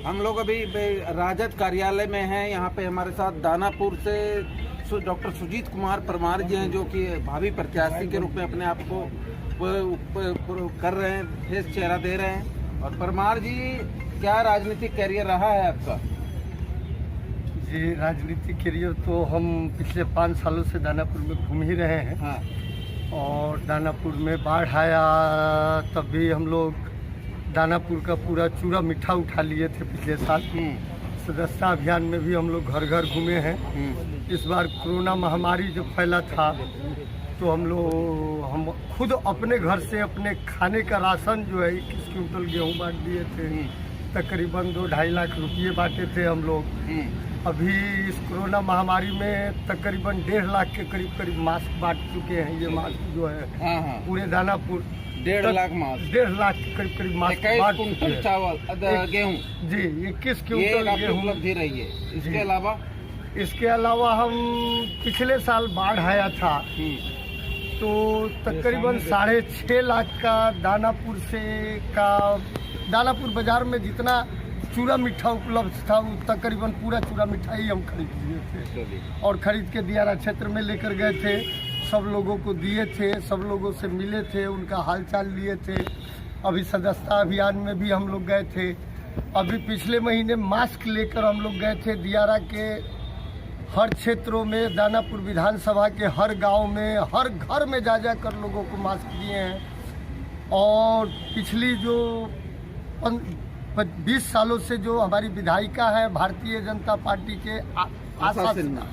हम लोग अभी राजद कार्यालय में हैं। यहाँ पे हमारे साथ दानापुर से डॉक्टर सुजीत कुमार परमार जी हैं, जो कि भावी प्रत्याशी के रूप में अपने आप को कर रहे हैं, फेस चेहरा दे रहे हैं। और परमार जी, क्या राजनीतिक कैरियर रहा है आपका? जी, राजनीतिक कैरियर तो हम पिछले 5 सालों से दानापुर में घूम ही रहे हैं। हाँ। और दानापुर में बाढ़ आया तब भी हम लोग दानापुर का पूरा चूरा मिठा उठा लिए थे पिछले साल। सदस्यता अभियान में भी हम लोग घर घर घूमे हैं। इस बार कोरोना महामारी जब फैला था तो हम खुद अपने घर से अपने खाने का राशन जो है 21 क्विंटल गेहूँ बांट दिए थे। तकरीबन 2-2.5 लाख रुपये बांटे थे हम लोग। अभी इस कोरोना महामारी में तकरीबन 1.5 लाख के करीब मास्क बांट चुके हैं। ये मास्क जो है पूरे दानापुर 1.5 लाख मास्क, 1.5 लाख के करीब मास्क बांट चुके हैं। चावल गेहूँ जी, 21 क्विंटल गेहूँ उपलब्धि रही है। इसके अलावा हम पिछले साल बाढ़ आया था तो तकरीबन 6.5 लाख का दानापुर बाजार में जितना चूरा मिठा उपलब्ध था वो तकरीबन पूरा चूरा मिठाई हम खरीद लिए थे और खरीद के दियारा क्षेत्र में लेकर गए थे। सब लोगों को दिए थे, सब लोगों से मिले थे, उनका हालचाल लिए थे। अभी सदस्यता अभियान में भी हम लोग गए थे। अभी पिछले महीने मास्क लेकर हम लोग गए थे दियारा के हर क्षेत्रों में, दानापुर विधानसभा के हर गांव में, हर घर में जा कर लोगों को मास्क दिए हैं। और पिछली जो 20 सालों से जो हमारी विधायिका है भारतीय जनता पार्टी के आशा सिन्हा,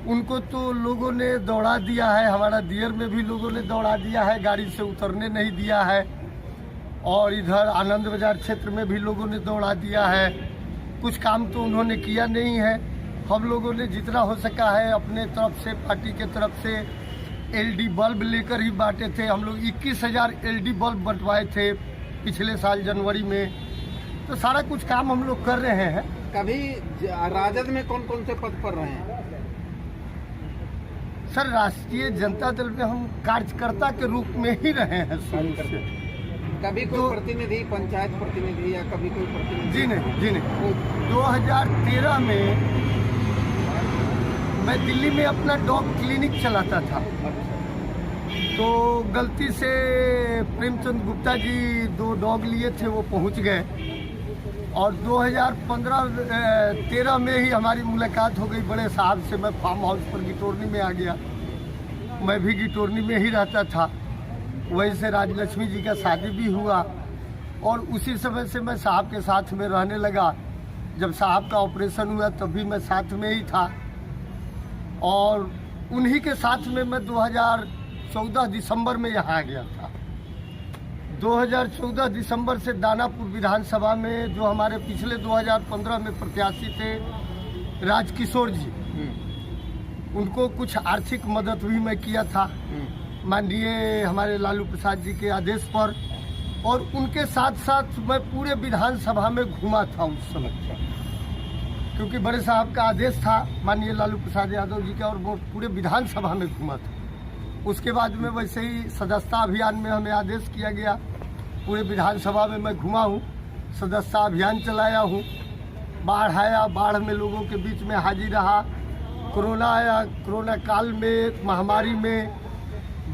उनको तो लोगों ने दौड़ा दिया है। हमारा दियर में भी लोगों ने दौड़ा दिया है, गाड़ी से उतरने नहीं दिया है। और इधर आनंद बाजार क्षेत्र में भी लोगों ने दौड़ा दिया है। कुछ काम तो उन्होंने किया नहीं है। हम लोगों ने जितना हो सका है अपने तरफ से, पार्टी के तरफ से एलईडी बल्ब लेकर ही बांटे थे। हम लोग 21,000 एलईडी बल्ब बंटवाए थे पिछले साल जनवरी में। तो सारा कुछ काम हम लोग कर रहे हैं। कभी राजद में कौन कौन से पद पर रहे हैं? सर, राष्ट्रीय जनता दल में हम कार्यकर्ता के रूप में ही रहे हैं शुरू से। कभी कोई प्रतिनिधि, पंचायत प्रतिनिधि या कभी कोई प्रतिनिधि? जी नहीं। 2013 में मैं दिल्ली में अपना डॉग क्लिनिक चलाता था। तो गलती से प्रेमचंद गुप्ता जी 2 डॉग लिए थे, वो पहुंच गए। और 2013 में ही हमारी मुलाकात हो गई बड़े साहब से। मैं फार्म हाउस पर गिटोरनी में आ गया। मैं भी गिटोरनी में ही रहता था। वहीं से राजलक्ष्मी जी का शादी भी हुआ और उसी समय से मैं साहब के साथ में रहने लगा। जब साहब का ऑपरेशन हुआ तब भी मैं साथ में ही था। और उन्हीं के साथ में मैं 2014 दिसंबर में यहाँ आ गया था। 2014 दिसंबर से दानापुर विधानसभा में जो हमारे पिछले 2015 में प्रत्याशी थे राजकिशोर जी, उनको कुछ आर्थिक मदद भी मैं किया था माननीय हमारे लालू प्रसाद जी के आदेश पर। और उनके साथ साथ मैं पूरे विधानसभा में घूमा था उस समय, क्योंकि बड़े साहब का आदेश था माननीय लालू प्रसाद यादव जी का, और वो पूरे विधानसभा में घूमा था। उसके बाद में वैसे ही सदस्यता अभियान में हमें आदेश किया गया। पूरे विधानसभा में मैं घुमा हूँ, सदस्यता अभियान चलाया हूँ। बाढ़ आया, बाढ़ में लोगों के बीच में हाजिर रहा। कोरोना आया, कोरोना काल में, महामारी में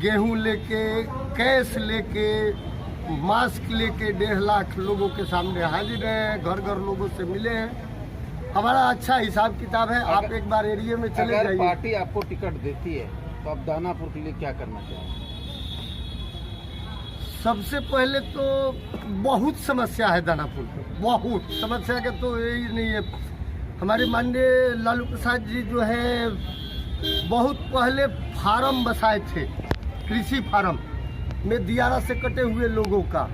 गेहूं लेके, कैश लेके, मास्क लेके 1.5 लाख लोगों के सामने हाजिर हैं, घर घर लोगों से मिले हैं। हमारा अच्छा हिसाब किताब है। आप एक बार एरिया में चले जाइए। पार्टी आपको टिकट देती है तो आप दानापुर के लिए क्या करना चाहेंगे? सबसे पहले तो बहुत समस्या है दानापुर में, बहुत समस्या का तो यही नहीं है। हमारे माननीय लालू प्रसाद जी जो है बहुत पहले फार्म बसाए थे, कृषि फार्म में दियारा से कटे हुए लोगों का।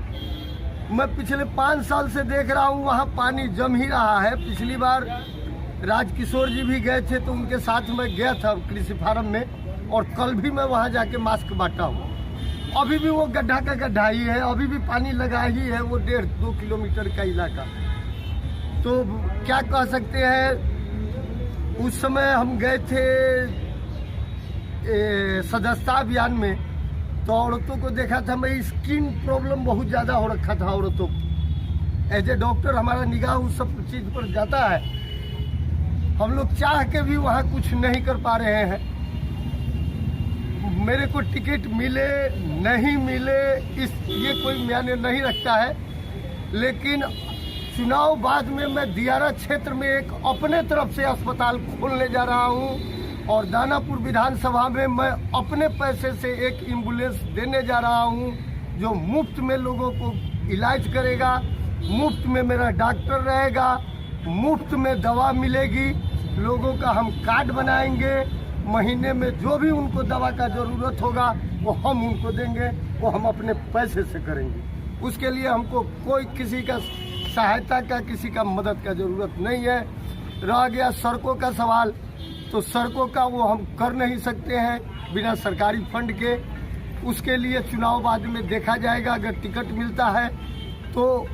मैं पिछले 5 साल से देख रहा हूँ वहाँ पानी जम ही रहा है। पिछली बार राजकिशोर जी भी गए थे तो उनके साथ मैं गया था कृषि फार्म में, और कल भी मैं वहाँ जाके मास्क बांटा हूँ। अभी भी वो गड्ढा का गड्ढा ही है, अभी भी पानी लगा ही है, वो 1.5-2 किलोमीटर का इलाका। तो क्या कह सकते हैं, उस समय हम गए थे सदस्यता अभियान में तो औरतों को देखा था मैं, स्किन प्रॉब्लम बहुत ज़्यादा हो रखा था औरतों को। एज ए डॉक्टर हमारा निगाह उस सब चीज पर जाता है। हम लोग चाह के भी वहाँ कुछ नहीं कर पा रहे हैं। मेरे को टिकट मिले नहीं मिले ये कोई मायने नहीं रखता है, लेकिन चुनाव बाद में मैं दियारा क्षेत्र में एक अपने तरफ से अस्पताल खोलने जा रहा हूं और दानापुर विधानसभा में मैं अपने पैसे से एक एम्बुलेंस देने जा रहा हूं जो मुफ्त में लोगों को इलाज करेगा, मुफ्त में मेरा डॉक्टर रहेगा, मुफ्त में दवा मिलेगी। लोगों का हम कार्ड बनाएंगे, महीने में जो भी उनको दवा का ज़रूरत होगा वो हम उनको देंगे, वो हम अपने पैसे से करेंगे। उसके लिए हमको कोई किसी का सहायता का, किसी का मदद का ज़रूरत नहीं है। रह गया सड़कों का सवाल, तो सड़कों का वो हम कर नहीं सकते हैं बिना सरकारी फंड के। उसके लिए चुनाव बाद में देखा जाएगा, अगर टिकट मिलता है तो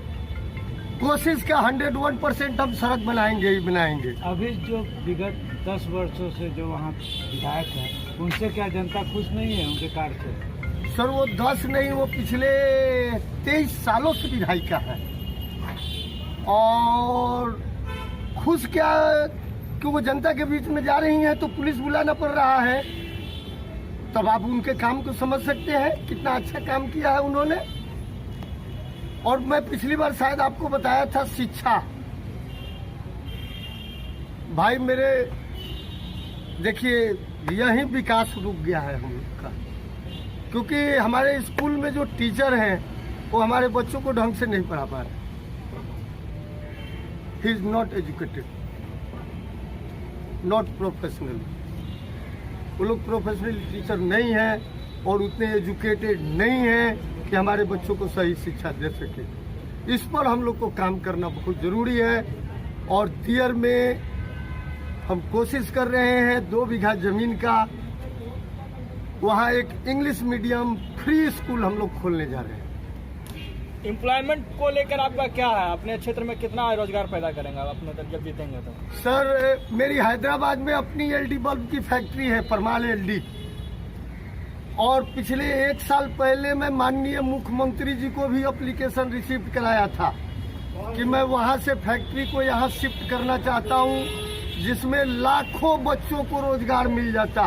कोशिश का 101% हम सड़क बनाएंगे ही बनाएंगे। अभी जो विगत 10 वर्षों से जो वहाँ विधायक हैं, उनसे क्या जनता खुश नहीं है उनके कार्य से? सर वो 10 नहीं, वो पिछले 23 सालों से विधायिका है और खुश क्या कि वो जनता के बीच में जा रही हैं तो पुलिस बुलाना पड़ रहा है। तब आप उनके काम को समझ सकते हैं कितना अच्छा काम किया है उन्होंने। और मैं पिछली बार शायद आपको बताया था शिक्षा, भाई मेरे देखिए यही विकास रुक गया है हम लोग का, क्योंकि हमारे स्कूल में जो टीचर हैं वो हमारे बच्चों को ढंग से नहीं पढ़ा पा रहे। He is not educated, not professional. वो लोग प्रोफेशनल टीचर नहीं हैं और उतने एजुकेटेड नहीं हैं कि हमारे बच्चों को सही शिक्षा दे सके। इस पर हम लोग को काम करना बहुत ज़रूरी है और दियर में हम कोशिश कर रहे हैं 2 बीघा ज़मीन का, वहाँ एक इंग्लिश मीडियम फ्री स्कूल हम लोग खोलने जा रहे हैं। एम्प्लॉयमेंट को लेकर आपका क्या है? अपने क्षेत्र में कितना रोजगार पैदा करेंगे आप अपने तक जब जीतेंगे तो? सर मेरी हैदराबाद में अपनी एलडी बल्ब की फैक्ट्री है, परमाल एलडी, और पिछले 1 साल पहले मैं माननीय मुख्यमंत्री जी को भी एप्लीकेशन रिसीव कराया था कि मैं वहां से फैक्ट्री को यहाँ शिफ्ट करना चाहता हूँ, जिसमें लाखों बच्चों को रोजगार मिल जाता।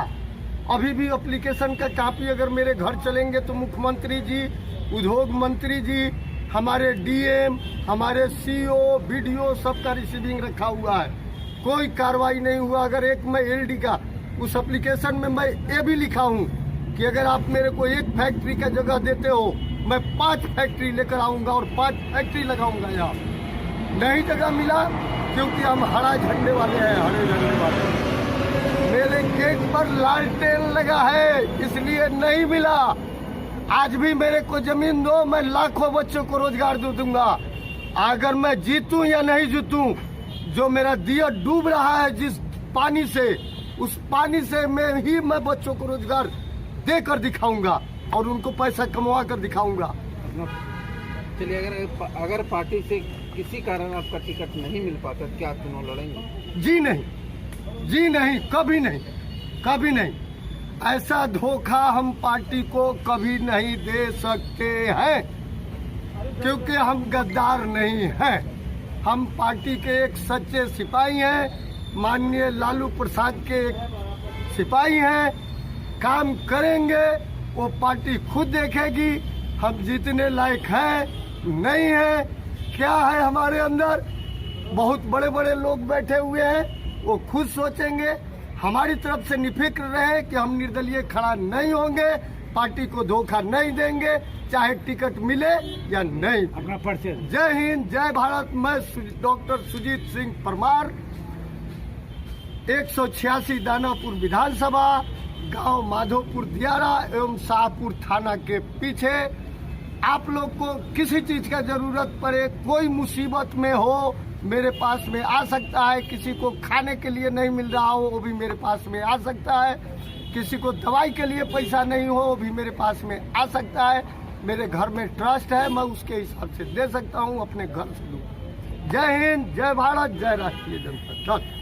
अभी भी एप्लीकेशन का कॉपी अगर मेरे घर चलेंगे तो मुख्यमंत्री जी, उद्योग मंत्री जी, हमारे डीएम, हमारे सीओ, बीडीओ सबका रिसीविंग रखा हुआ है। कोई कार्रवाई नहीं हुआ। अगर एक मैं एलडी का उस एप्लीकेशन में मैं ये भी लिखा हूँ कि अगर आप मेरे को 1 फैक्ट्री का जगह देते हो मैं 5 फैक्ट्री लेकर आऊंगा और 5 फैक्ट्री लगाऊंगा यहाँ। नहीं जगह मिला क्योंकि हम हरा झंडे वाले हैं, हरे झंडे वाले। मेरे गेट पर लालटेन लगा है इसलिए नहीं मिला। आज भी मेरे को जमीन दो, मैं लाखों बच्चों को रोजगार दे दूंगा। अगर मैं जीतूं या नहीं जीतूं, जो मेरा दिया डूब रहा है जिस पानी से, उस पानी से मैं बच्चों को रोजगार देकर दिखाऊंगा और उनको पैसा कमवा कर दिखाऊंगा। चलिए, अगर पार्टी से किसी कारण आपका टिकट नहीं मिल पाता तो क्या आप चुनाव लड़ेंगे? जी नहीं, जी नहीं, कभी नहीं, कभी नहीं। ऐसा धोखा हम पार्टी को कभी नहीं दे सकते हैं, क्योंकि हम गद्दार नहीं हैं। हम पार्टी के एक सच्चे सिपाही हैं, माननीय लालू प्रसाद के एक सिपाही हैं। काम करेंगे, वो पार्टी खुद देखेगी हम जीतने लायक हैं नहीं है। क्या है हमारे अंदर, बहुत बड़े बड़े लोग बैठे हुए हैं, वो खुद सोचेंगे। हमारी तरफ से निफिक्र रहे कि हम निर्दलीय खड़ा नहीं होंगे, पार्टी को धोखा नहीं देंगे, चाहे टिकट मिले या नहीं। अपना परिचय। जय हिंद, जय भारत। मैं डॉक्टर सुजीत सिंह परमार, 186 दानापुर विधानसभा, गांव माधोपुर दियारा एवं शाहपुर थाना के पीछे। आप लोग को किसी चीज का जरूरत पड़े, कोई मुसीबत में हो, मेरे पास में आ सकता है। किसी को खाने के लिए नहीं मिल रहा हो, वो भी मेरे पास में आ सकता है। किसी को दवाई के लिए पैसा नहीं हो, वो भी मेरे पास में आ सकता है। मेरे घर में ट्रस्ट है, मैं उसके हिसाब से दे सकता हूँ, अपने घर से दूँ। जय हिंद, जय भारत, जय राष्ट्रीय जनता दल।